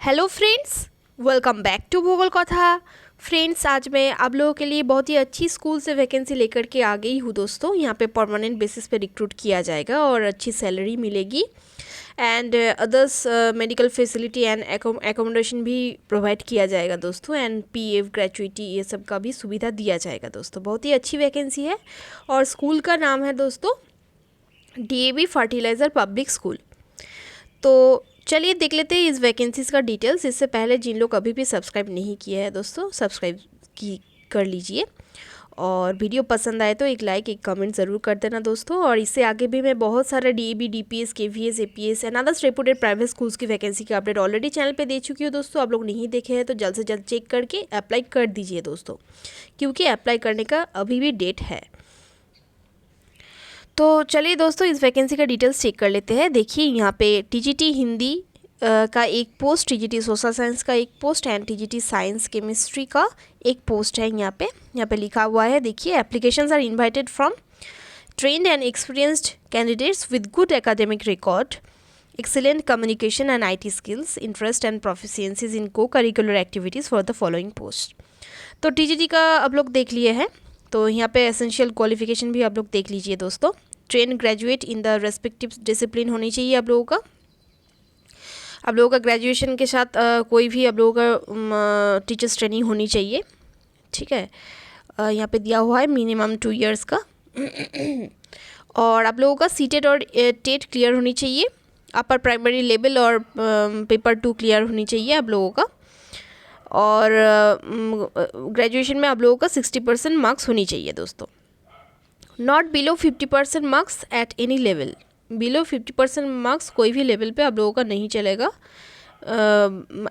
Hello friends, welcome back to Bhugol Katha. Friends, आज मैं आप लोगों के लिए बहुत ही अच्छी स्कूल से वैकेंसी लेकर के आ गई हूँ दोस्तों। यहाँ पे परमानेंट बेसिस पे रिक्रूट किया जाएगा और अच्छी सैलरी मिलेगी and others medical facility and accommodation भी प्रोवाइड किया जाएगा दोस्तों। एंड पीएफ ग्रेचुइटी ये सब का भी सुविधा दिया जाएगा दोस्तों। बहुत ही अच्छी वैकेंसी है और स्कूल का नाम है दोस्तों डीएवी फर्टिलाइज़र पब्लिक स्कूल। तो चलिए देख लेते हैं इस वैकेंसीज़ का डिटेल्स। इससे पहले जिन लोग अभी भी सब्सक्राइब नहीं किए हैं दोस्तों, सब्सक्राइब कर लीजिए और वीडियो पसंद आए तो एक लाइक एक कमेंट ज़रूर कर देना दोस्तों। और इससे आगे भी मैं बहुत सारा DAV DPS KVS APS and others reputed private schools की वैकेंसी का अपडेट ऑलरेडी चैनल पे दे चुकी हूँ दोस्तों। आप लोग नहीं देखे हैं तो जल्द से जल्द चेक करके अप्लाई कर दीजिए दोस्तों, क्योंकि अप्लाई करने का अभी भी डेट है। तो चलिए दोस्तों इस वैकेंसी का डिटेल्स चेक कर लेते हैं। देखिए यहाँ पे टीजीटी हिंदी का एक पोस्ट, टीजीटी सोशल साइंस का एक post and TGT science chemistry का एक पोस्ट है। यहाँ पे लिखा हुआ है, देखिए applications are invited from trained and experienced candidates with good academic record, excellent communication and IT skills, interest and proficiencies in co-curricular activities for the following post। तो टीजीटी का आप लोग देख लिए हैं, तो यहाँ पे एसेंशियल क्वालिफिकेशन भी आप लोग देख लीजिए दोस्तों। Train graduate in the respective discipline होनी चाहिए आप लोगों का ग्रेजुएशन के साथ कोई भी आप लोगों का टीचर्स ट्रेनिंग होनी चाहिए, ठीक है। यहाँ पे दिया हुआ है मिनिमम 2 इयर्स का और आप लोगों का सीटेट और टेट क्लियर होनी चाहिए। अपर प्राइमरी लेवल और पेपर 2 क्लियर होनी चाहिए आप लोगों का। और ग्रेजुएशन में आप लोगों का 60% मार्क्स होनी चाहिए दोस्तों। Not below 50% marks at any level. Below 50% marks कोई भी लेवल पे आप लोगों का नहीं चलेगा।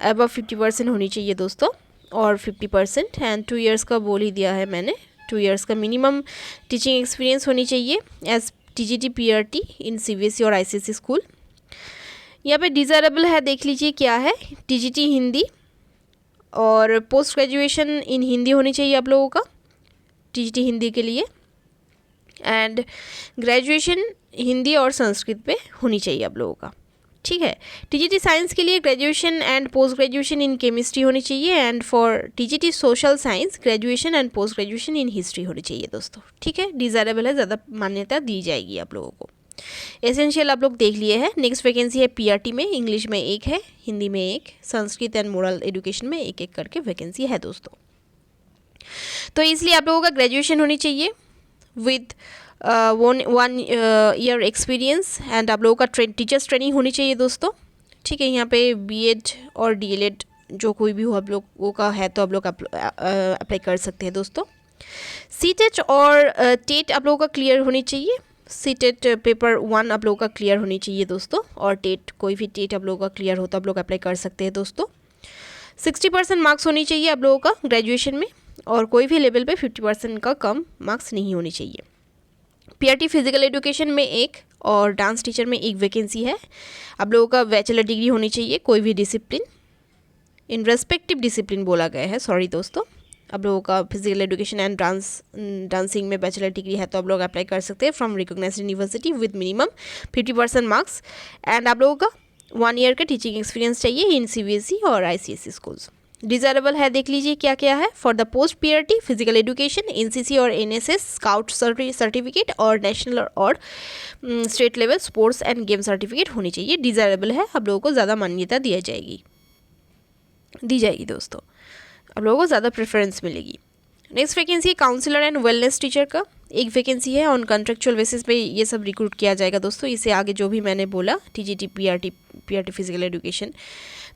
अबव 50% होनी चाहिए दोस्तों और 50% एंड 2 इयर्स का बोल ही दिया है मैंने। 2 इयर्स का मिनिमम टीचिंग एक्सपीरियंस होनी चाहिए as TGT PRT in CBSE और आईसीएसई स्कूल। यहाँ पे डिज़ायरेबल है, देख लीजिए क्या है। टीजीटी हिंदी और पोस्ट ग्रेजुएशन इन हिंदी होनी चाहिए आप लोगों का टीजीटी हिंदी के लिए एंड ग्रेजुएशन हिंदी और संस्कृत पे होनी चाहिए आप लोगों का, ठीक है। टीजीटी साइंस के लिए graduation and post graduation in chemistry होनी चाहिए and for TGT social science graduation and post graduation in history होनी चाहिए दोस्तों, ठीक है। डिज़ायरेबल है, ज़्यादा मान्यता दी जाएगी आप लोगों को। एसेंशियल आप लोग देख लिए हैं। नेक्स्ट वैकेंसी है पीआरटी में, इंग्लिश में 1 है, हिंदी में 1, संस्कृत एंड मोरल एजुकेशन में 1-1 करके वैकेंसी है दोस्तों। तो इसलिए आप लोगों का ग्रेजुएशन होनी चाहिए विद 1 ईयर एक्सपीरियंस एंड आप लोगों का टीचर्स ट्रेनिंग होनी चाहिए दोस्तों, ठीक है। यहाँ पे बीएड और डीएलएड जो कोई भी हो आप लोगों का है तो आप लोग अप्लाई कर सकते हैं दोस्तों। सीटेट और टेट आप लोगों का क्लियर होनी चाहिए। सीटेट पेपर 1 आप लोगों का क्लियर होनी चाहिए दोस्तों और टेट कोई भी टेट आप लोगों का क्लियर हो तो आप लोग अप्लाई कर सकते हैं दोस्तों। 60% मार्क्स होनी चाहिए आप लोगों का ग्रेजुएशन में और कोई भी लेवल पे 50% का कम मार्क्स नहीं होनी चाहिए। पीआरटी फिजिकल एजुकेशन में 1 और डांस टीचर में 1 वैकेंसी है। आप लोगों का बैचलर डिग्री होनी चाहिए कोई भी डिसिप्लिन, इन रेस्पेक्टिव डिसिप्लिन बोला गया है, सॉरी दोस्तों। आप लोगों का फिजिकल एजुकेशन एंड डांसिंग में बैचलर डिग्री है तो आप लोग अप्लाई कर सकते हैं from recognised university with minimum 50% marks and आप लोगों का 1 ईयर का टीचिंग एक्सपीरियंस चाहिए इन सीबीएसई और आईसीएसई स्कूल्स। डिज़ायरेबल है, देख लीजिए क्या क्या है। For the post PRT physical education, NCC और एनएसएस स्काउट सर्टिफिकेट और नेशनल और state level sports and game certificate होनी चाहिए। डिज़ायरेबल है, आप लोगों को ज़्यादा मान्यता दी जाएगी दोस्तों, आप लोगों को ज़्यादा प्रेफरेंस मिलेगी। नेक्स्ट वैकेंसी है काउंसलर एंड वेलनेस टीचर का, 1 वैकेंसी है। ऑन कॉन्ट्रेक्चुअल बेसिस पे ये सब रिक्रूट किया जाएगा दोस्तों। इससे आगे जो भी मैंने बोला टीजीटी पीआरटी फिजिकल एजुकेशन,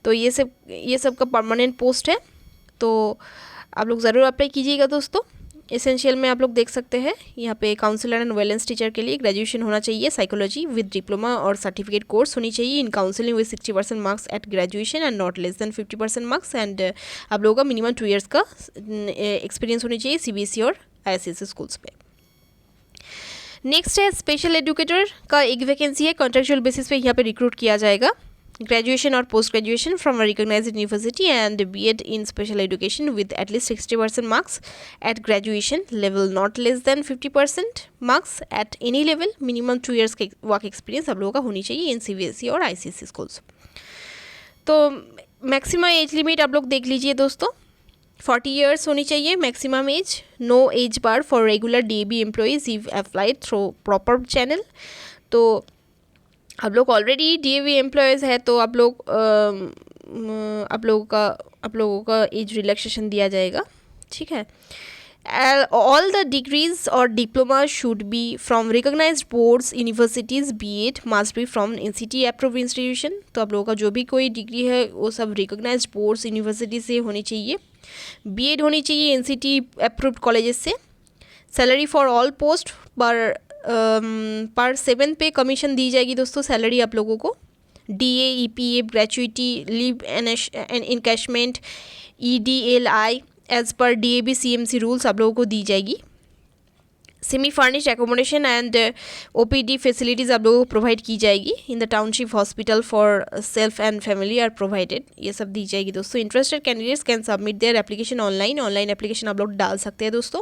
तो ये सब का परमानेंट पोस्ट है, तो आप लोग ज़रूर अप्लाई कीजिएगा दोस्तों। एसेंशियल में आप लोग देख सकते हैं यहाँ पे काउंसलर एंड वेलनेस टीचर के लिए ग्रेजुएशन होना चाहिए साइकोलॉजी विद डिप्लोमा और सर्टिफिकेट कोर्स होनी चाहिए in counselling with 60% marks at graduation and not less than 50% marks and आप लोगों का मिनिमम 2 इयर्स का एक्सपीरियंस होनी चाहिए सीबीएसई और आईसीएसई स्कूल्स पे। नेक्स्ट है स्पेशल एजुकेटर का 1 वैकेंसी है। कॉन्ट्रेक्चुअल बेसिस पे यहाँ पे रिक्रूट किया जाएगा। ग्रेजुएशन और post graduation from recognised university and BEd in special education with at least 60% marks at graduation level, not less than 50% marks at any level, minimum 2 years के work experience आप लोगों का होनी चाहिए इन सीबीएसई और आईसीएसई स्कूल्स। तो maximum age limit आप लोग देख लीजिए दोस्तों, 40 ईयर्स होनी चाहिए maximum age. No age bar for regular DAB employees if applied through proper channel. तो आप लोग ऑलरेडी DAB एम्प्लॉयज़ है तो आप लोगों का एज रिलैक्सेशन दिया जाएगा, ठीक है। All the degrees or diplomas should be from recognized boards, universities, B.Ed must be from NCT approved institution। तो आप लोगों का जो भी कोई डिग्री है वो सब recognized boards, यूनिवर्सिटी से होनी चाहिए, B.Ed होनी चाहिए NCT approved कॉलेजेस से। सैलरी फॉर ऑल पोस्ट पर 7 पे कमीशन दी जाएगी दोस्तों, सैलरी आप लोगों को। DA, EPA, gratuity, leave encashment, EDLI एज पर DAB CMC रूल्स आप लोगों को दी जाएगी। Semi furnished accommodation and OPD facilities आप लोगों को प्रोवाइड की जाएगी। In the township hospital for self and family are provided, ये सब दी जाएगी दोस्तों। Interested candidates can submit their application online application आप लोग डाल सकते हैं दोस्तों,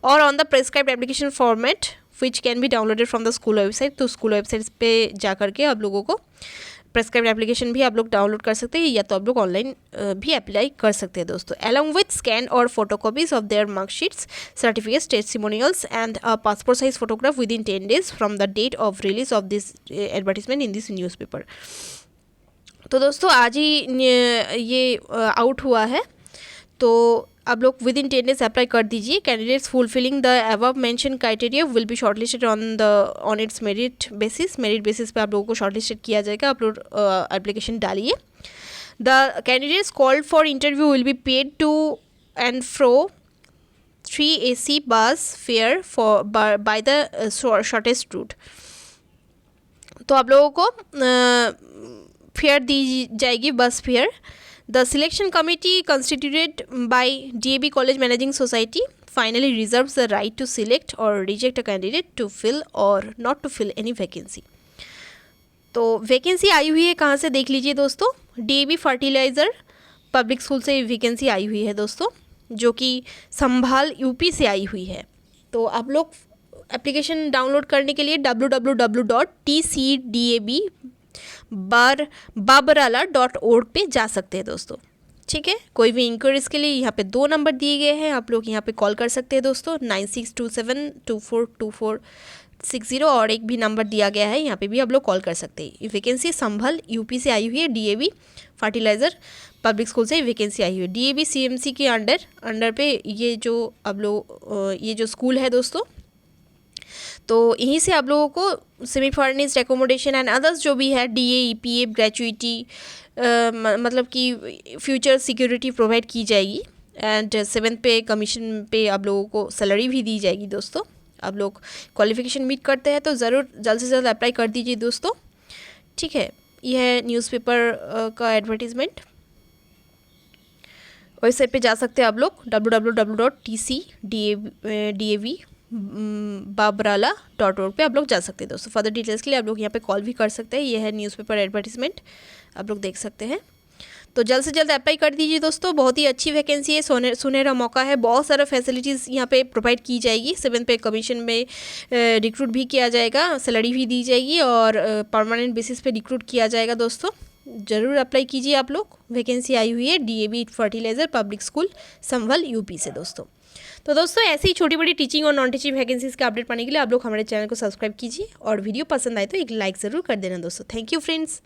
और on the prescribed application format which can be downloaded from the school website. तो स्कूल वेबसाइट पे जा करके आप लोगों को प्रेस्क्राइब्ड एप्लीकेशन भी आप लोग डाउनलोड कर सकते हैं, या तो आप लोग ऑनलाइन भी अप्लाई कर सकते हैं दोस्तों। अलॉन्ग विथ स्कैन और photocopies of their marksheets, certificates, testimonials and passport size photograph within 10 days from the date of release of this advertisement in this newspaper. तो दोस्तों आज ही ये आउट हुआ है, तो आप लोग विद इन 10 days अप्लाई कर दीजिए। Candidates fulfilling the above mention criteria will be shortlisted on it's merit basis पे आप लोगों को शॉर्टलिस्टेड किया जाएगा। आप लोग एप्लीकेशन डालिए। The candidates called for interview will be paid to and fro 3 AC bus fare for by the shortest route. तो आप लोगों को फेयर दी जाएगी, bus fare. The selection committee constituted by DAB College Managing Society finally reserves the right to select or reject a candidate to fill or not to fill any vacancy। तो vacancy आई हुई है कहाँ से देख लीजिए दोस्तों, DAB फर्टिलाइज़र पब्लिक स्कूल से vacancy आई हुई है दोस्तों, जो कि संभाल UP से आई हुई है। तो आप लोग एप्लीकेशन डाउनलोड करने के लिए www.tcdab.babrala.org पे जा सकते हैं दोस्तों, ठीक है। कोई भी इंक्वायरीज़ के लिए यहाँ पे 2 नंबर दिए गए हैं, आप लोग यहाँ पे कॉल कर सकते हैं दोस्तों, 9627242460, और एक भी नंबर दिया गया है, यहाँ पे भी आप लोग कॉल कर सकते हैं। वैकेंसी संभल UP से आई हुई है, DAB फर्टिलाइज़र पब्लिक स्कूल से वैकेंसी आई हुई है। DAB CMC के अंडर पे ये जो आप लोग ये जो स्कूल है दोस्तों, तो यहीं से आप लोगों को semi furnished accommodation and others जो भी है DA EPA ग्रेचुइटी मतलब कि फ्यूचर सिक्योरिटी प्रोवाइड की जाएगी, एंड 7th पे कमीशन पे आप लोगों को सैलरी भी दी जाएगी दोस्तों। आप लोग क्वालिफिकेशन मीट करते हैं तो ज़रूर जल्द से जल्द अप्लाई कर दीजिए दोस्तों, ठीक है। यह है न्यूज़पेपर का एडवर्टीज़मेंट। वेबसाइट पे जा सकते हैं आप लोग www.tcdab.babrala.org पे आप लोग जा सकते हैं दोस्तों। फर्दर डिटेल्स के लिए आप लोग यहाँ पे कॉल भी कर सकते हैं। यह है न्यूज़पेपर एडवर्टीज़मेंट, आप लोग देख सकते हैं। तो जल्द से जल्द अप्लाई कर दीजिए दोस्तों, बहुत ही अच्छी वैकेंसी है, सुनहरा मौका है, बहुत सारा फैसिलिटीज़ यहाँ पे प्रोवाइड की जाएगी। 7th पे कमीशन में रिक्रूट भी किया जाएगा, सैलरी भी दी जाएगी, और परमानेंट बेसिस पे रिक्रूट किया जाएगा दोस्तों। ज़रूर अप्लाई कीजिए आप लोग। वैकेंसी आई हुई है DAB फर्टिलाइज़र पब्लिक स्कूल संभल UP से दोस्तों। तो दोस्तों ऐसी ही छोटी बड़ी टीचिंग और नॉन टीचिंग वैकेंसीज़ का अपडेट पाने के लिए आप लोग हमारे चैनल को सब्सक्राइब कीजिए, और वीडियो पसंद आए तो एक लाइक ज़रूर कर देना दोस्तों। Thank you friends.